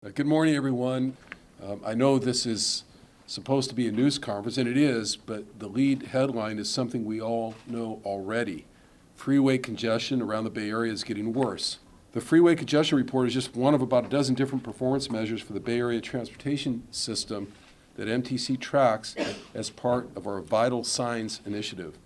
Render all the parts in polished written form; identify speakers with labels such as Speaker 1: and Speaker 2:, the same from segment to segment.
Speaker 1: Good morning, everyone. I know this is supposed to be a news conference, and it is, but the lead headline is something we all know already. Freeway congestion around the Bay Area is getting worse. The Freeway Congestion Report is just one of about a dozen different performance measures for the Bay Area transportation system that MTC tracks as part of our Vital Signs initiative.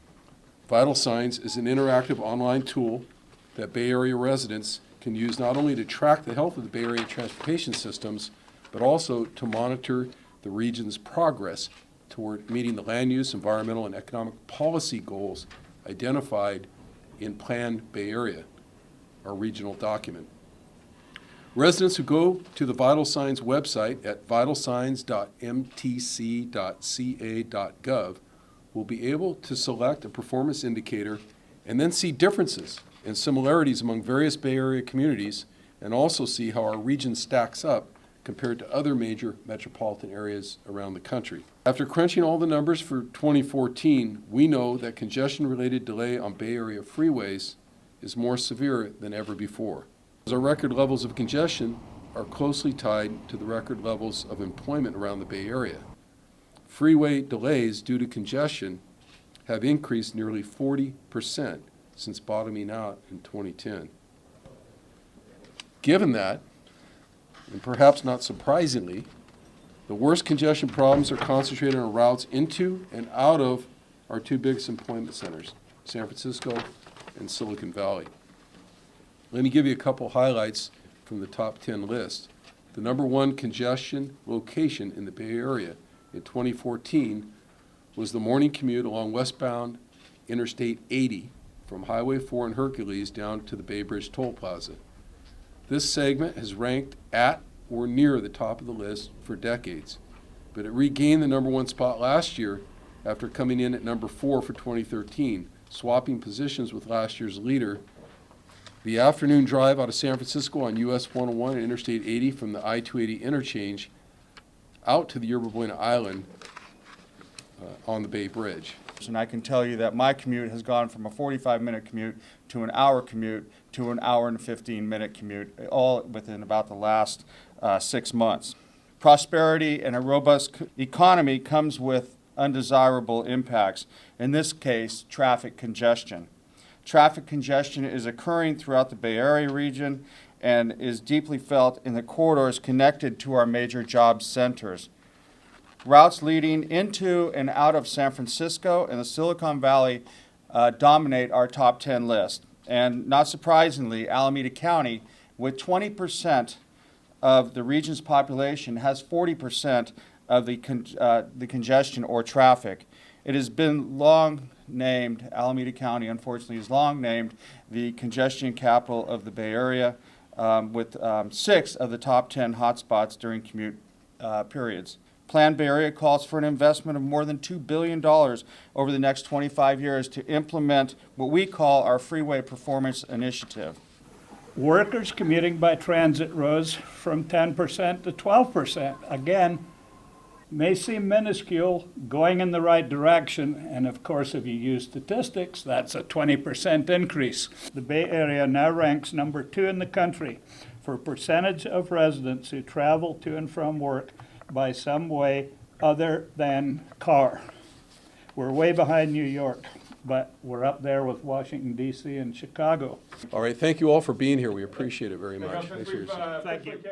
Speaker 1: Vital Signs is an interactive online tool that Bay Area residents can use not only to track the health of the Bay Area transportation systems, but also to monitor the region's progress toward meeting the land use, environmental, and economic policy goals identified in Plan Bay Area, our regional document. Residents who go to the Vital Signs website at vitalsigns.mtc.ca.gov will be able to select a performance indicator and then see differences and similarities among various Bay Area communities, and also see how our region stacks up compared to other major metropolitan areas around the country. After crunching all the numbers for 2014, we know that congestion-related delay on Bay Area freeways is more severe than ever before. Our record levels of congestion are closely tied to the record levels of employment around the Bay Area. Freeway delays due to congestion have increased nearly 40% since bottoming out in 2010. Given that, and perhaps not surprisingly, the worst congestion problems are concentrated on routes into and out of our two biggest employment centers, San Francisco and Silicon Valley. Let me give you a couple highlights from the top 10 list. The number one congestion location in the Bay Area in 2014 was the morning commute along westbound Interstate 80 from Highway 4 and Hercules down to the Bay Bridge Toll Plaza. This segment has ranked at or near the top of the list for decades, but it regained the number one spot last year after coming in at number 4 for 2013, swapping positions with last year's leader. The afternoon drive out of San Francisco on US 101 and Interstate 80 from the I-280 interchange out to the Yerba Buena Island on the Bay Bridge.
Speaker 2: And I can tell you that my commute has gone from a 45-minute commute to an hour commute to an hour and 15-minute commute, all within about the last 6 months. Prosperity and a robust economy comes with undesirable impacts, in this case, traffic congestion. Traffic congestion is occurring throughout the Bay Area region and is deeply felt in the corridors connected to our major job centers. Routes leading into and out of San Francisco and the Silicon Valley dominate our top 10 list. And not surprisingly, Alameda County, with 20% of the region's population, has 40% of the congestion or traffic. It has been long named, Alameda County, unfortunately, is long named the congestion capital of the Bay Area, with 6 of the top 10 hotspots during commute periods. Plan Bay Area calls for an investment of more than $2 billion over the next 25 years to implement what we call our Freeway Performance Initiative.
Speaker 3: Workers commuting by transit rose from 10% to 12%. Again, may seem minuscule, going in the right direction, and of course if you use statistics, that's a 20% increase. The Bay Area now ranks number 2 in the country for percentage of residents who travel to and from work by some way other than car. We're way behind New York, but we're up there with Washington, D.C. and Chicago.
Speaker 1: All right, thank you all for being here. We appreciate it very much.
Speaker 3: Thank you.